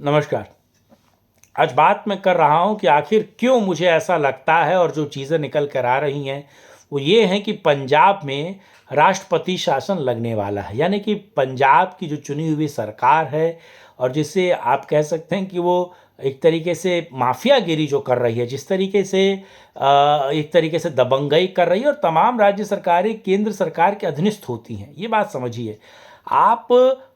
नमस्कार। आज बात मैं कर रहा हूँ कि आखिर क्यों मुझे ऐसा लगता है और जो चीज़ें निकल कर आ रही हैं वो ये हैं कि पंजाब में राष्ट्रपति शासन लगने वाला है। यानी कि पंजाब की जो चुनी हुई सरकार है और जिसे आप कह सकते हैं कि वो एक तरीके से माफियागिरी जो कर रही है, जिस तरीके से एक तरीके से दबंगई कर रही है और तमाम राज्य सरकारें केंद्र सरकार के अधीनस्थ होती हैं। ये बात समझिए। आप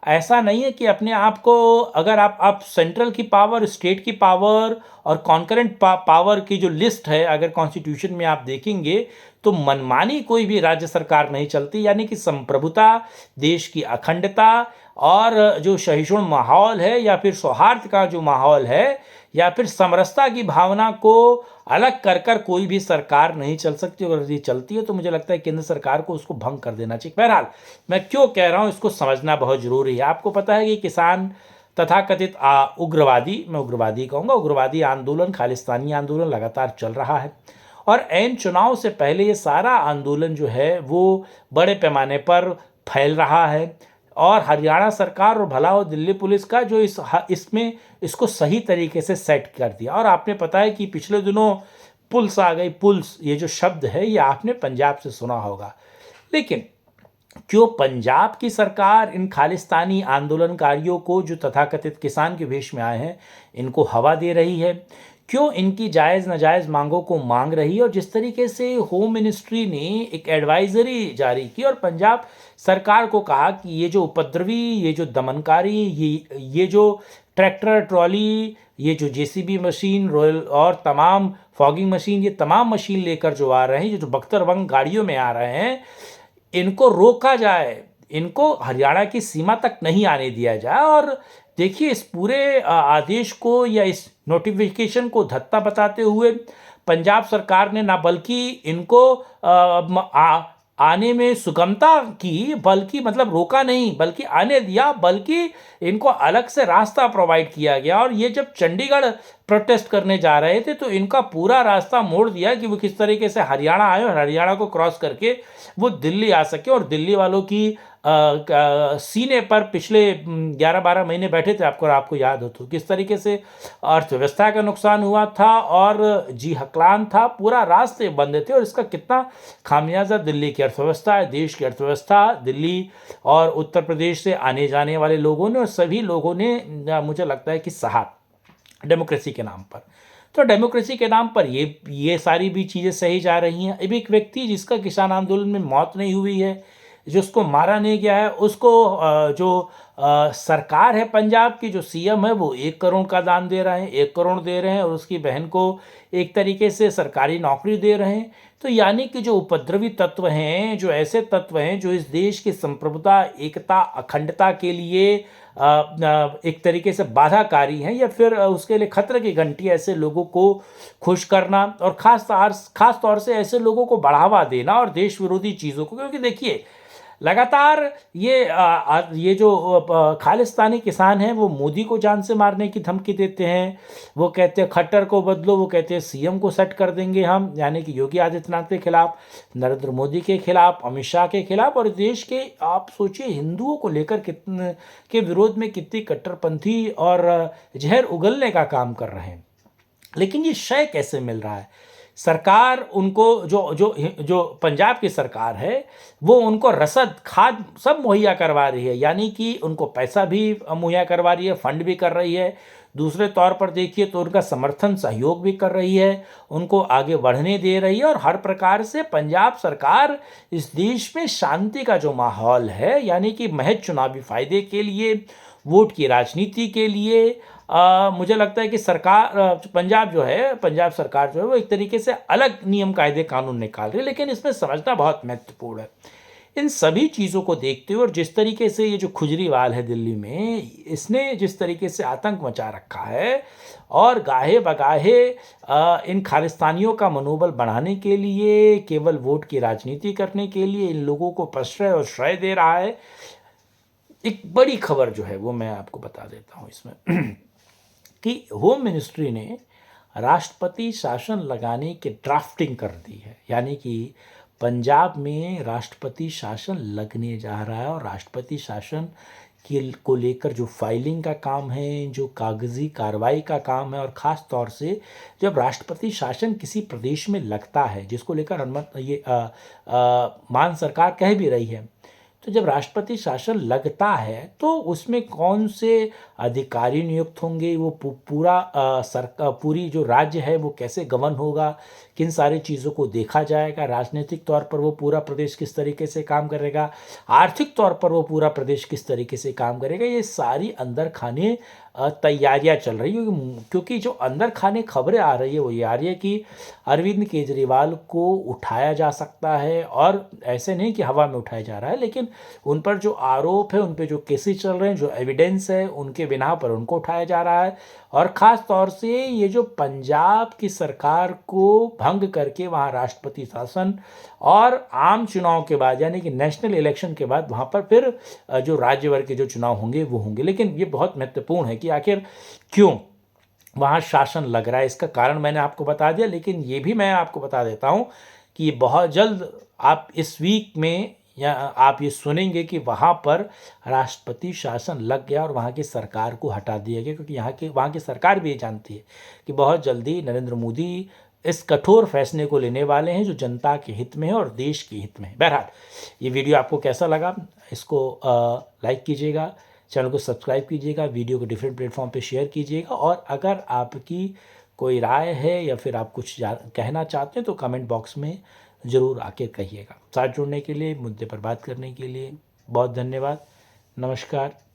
ऐसा नहीं है कि अपने आप को, अगर आप सेंट्रल की पावर, स्टेट की पावर और कॉन्करेंट पावर की जो लिस्ट है, अगर कॉन्स्टिट्यूशन में आप देखेंगे तो मनमानी कोई भी राज्य सरकार नहीं चलती। यानी कि संप्रभुता, देश की अखंडता और जो सहिष्णु माहौल है या फिर सौहार्द का जो माहौल है या फिर समरसता की भावना को अलग कर कर कोई भी सरकार नहीं चल सकती। अगर यदि चलती है तो मुझे लगता है केंद्र सरकार को उसको भंग कर देना चाहिए। बहरहाल, मैं क्यों कह रहा हूँ इसको समझना बहुत ज़रूरी है। आपको पता है कि किसान तथाकथित उग्रवादी, मैं उग्रवादी कहूँगा, उग्रवादी आंदोलन, खालिस्तानी आंदोलन लगातार चल रहा है और ऐन चुनाव से पहले ये सारा आंदोलन जो है वो बड़े पैमाने पर फैल रहा है। और हरियाणा सरकार और भला हो दिल्ली पुलिस का जो इसमें इसको सही तरीके से सेट कर दिया। और आपने पता है कि पिछले दिनों पुल्स आ गई। पुल्स, ये जो शब्द है ये आपने पंजाब से सुना होगा। लेकिन क्यों पंजाब की सरकार इन खालिस्तानी आंदोलनकारियों को, जो तथाकथित किसान के वेश में आए हैं, इनको हवा दे रही है? क्यों इनकी जायज़ नाजायज़ मांगों को मांग रही है? और जिस तरीके से होम मिनिस्ट्री ने एक एडवाइजरी जारी की और पंजाब सरकार को कहा कि ये जो उपद्रवी, ये जो दमनकारी, ये जो ट्रैक्टर ट्रॉली, ये जो जेसीबी मशीन, रॉयल और तमाम फॉगिंग मशीन, ये तमाम मशीन लेकर जो आ रहे हैं, ये जो बख्तरबंद गाड़ियों में आ रहे हैं, इनको रोका जाए, इनको हरियाणा की सीमा तक नहीं आने दिया जाए। और देखिए, इस पूरे आदेश को या इस नोटिफिकेशन को धत्ता बताते हुए पंजाब सरकार ने ना बल्कि इनको आने में सुगमता की, बल्कि मतलब रोका नहीं बल्कि आने दिया, बल्कि इनको अलग से रास्ता प्रोवाइड किया गया। और ये जब चंडीगढ़ प्रोटेस्ट करने जा रहे थे तो इनका पूरा रास्ता मोड़ दिया कि वो किस तरीके से हरियाणा आए और हरियाणा को क्रॉस करके वो दिल्ली आ सके। और दिल्ली वालों की सीने पर पिछले 11-12 महीने बैठे थे। आपको याद हो तो किस तरीके से अर्थव्यवस्था का नुकसान हुआ था और जी हकलान था, पूरा रास्ते बंद थे। और इसका कितना खामियाजा दिल्ली की अर्थव्यवस्था है, देश की अर्थव्यवस्था, दिल्ली और उत्तर प्रदेश से आने जाने वाले लोगों ने और सभी लोगों ने, मुझे लगता है कि सहा डेमोक्रेसी के नाम पर। तो डेमोक्रेसी के नाम पर ये सारी भी चीज़ें सही जा रही हैं। अभी एक व्यक्ति जिसका किसान आंदोलन में मौत नहीं हुई है, जिसको मारा नहीं गया है, उसको जो सरकार है पंजाब की, जो सीएम है, वो 1 करोड़ का दान दे रहे हैं, 1 करोड़ दे रहे हैं और उसकी बहन को एक तरीके से सरकारी नौकरी दे रहे हैं। तो यानी कि जो उपद्रवी तत्व हैं, जो ऐसे तत्व हैं जो इस देश की संप्रभुता, एकता, अखंडता के लिए एक तरीके से बाधाकारी हैं या फिर उसके लिए खतरे की घंटी, ऐसे लोगों को खुश करना और खास तौर से ऐसे लोगों को बढ़ावा देना और देश विरोधी चीज़ों को। क्योंकि देखिए, लगातार ये जो खालिस्तानी किसान हैं वो मोदी को जान से मारने की धमकी देते हैं। वो कहते हैं खट्टर को बदलो, वो कहते हैं सीएम को सेट कर देंगे हम, यानी कि योगी आदित्यनाथ के खिलाफ, नरेंद्र मोदी के खिलाफ, अमित शाह के खिलाफ। और देश के, आप सोचिए, हिंदुओं को लेकर कितने के विरोध में कितनी कट्टरपंथी और जहर उगलने का काम कर रहे हैं। लेकिन ये शय कैसे मिल रहा है? सरकार उनको, जो जो जो पंजाब की सरकार है, वो उनको रसद, खाद सब मुहैया करवा रही है। यानी कि उनको पैसा भी मुहैया करवा रही है, फंड भी कर रही है। दूसरे तौर पर देखिए तो उनका समर्थन, सहयोग भी कर रही है, उनको आगे बढ़ने दे रही है। और हर प्रकार से पंजाब सरकार इस देश में शांति का जो माहौल है, यानी कि महज चुनावी फायदे के लिए, वोट की राजनीति के लिए, मुझे लगता है कि पंजाब सरकार जो है वो एक तरीके से अलग नियम कायदे कानून निकाल रही है। लेकिन इसमें समझना बहुत महत्वपूर्ण है। इन सभी चीज़ों को देखते हुए और जिस तरीके से ये जो खुजरीवाल है दिल्ली में, इसने जिस तरीके से आतंक मचा रखा है और गाहे बगाहे इन खालिस्तानियों का मनोबल बढ़ाने के लिए, केवल वोट की राजनीति करने के लिए इन लोगों को प्रश्रय और श्रय दे रहा है। एक बड़ी खबर जो है वो मैं आपको बता देता हूँ इसमें कि होम मिनिस्ट्री ने राष्ट्रपति शासन लगाने की ड्राफ्टिंग कर दी है। यानी कि पंजाब में राष्ट्रपति शासन लगने जा रहा है और राष्ट्रपति शासन को लेकर जो फाइलिंग का काम है, जो कागजी कार्रवाई का काम है, और ख़ास तौर से जब राष्ट्रपति शासन किसी प्रदेश में लगता है, जिसको लेकर मान सरकार कह भी रही है, तो जब राष्ट्रपति शासन लगता है तो उसमें कौन से अधिकारी नियुक्त होंगे, वो पूरी जो राज्य है वो कैसे गवर्न होगा, किन सारी चीज़ों को देखा जाएगा, राजनीतिक तौर पर वो पूरा प्रदेश किस तरीके से काम करेगा, आर्थिक तौर पर वो पूरा प्रदेश किस तरीके से काम करेगा, ये सारी अंदर खाने तैयारियां चल रही है। क्योंकि जो अंदर खाने खबरें आ रही है वो ये आ रही है कि अरविंद केजरीवाल को उठाया जा सकता है, और ऐसे नहीं कि हवा में उठाया जा रहा है, लेकिन उन पर जो आरोप है, उन पर जो केसेस चल रहे हैं, जो एविडेंस है, उनके बिना पर उनको उठाया जा रहा है। और ख़ास तौर से ये जो पंजाब की सरकार को भंग करके वहाँ राष्ट्रपति शासन और आम चुनाव के बाद, यानी कि नेशनल इलेक्शन के बाद, वहाँ पर फिर जो राज्य भर के जो चुनाव होंगे वो होंगे। लेकिन ये बहुत महत्वपूर्ण है कि आखिर क्यों वहाँ शासन लग रहा है। इसका कारण मैंने आपको बता दिया, लेकिन ये भी मैं आपको बता देता हूँ कि ये बहुत जल्द आप इस वीक में या आप ये सुनेंगे कि वहाँ पर राष्ट्रपति शासन लग गया और वहाँ की सरकार को हटा दिया गया, क्योंकि वहाँ की सरकार भी ये जानती है कि बहुत जल्दी नरेंद्र मोदी इस कठोर फैसले को लेने वाले हैं जो जनता के हित में है और देश के हित में है। बहरहाल, ये वीडियो आपको कैसा लगा, इसको लाइक कीजिएगा, चैनल को सब्सक्राइब कीजिएगा, वीडियो को डिफरेंट प्लेटफॉर्म पे शेयर कीजिएगा, और अगर आपकी कोई राय है या फिर आप कुछ कहना चाहते हैं तो कमेंट बॉक्स में ज़रूर आके कहिएगा। साथ जुड़ने के लिए, मुद्दे पर बात करने के लिए बहुत धन्यवाद। नमस्कार।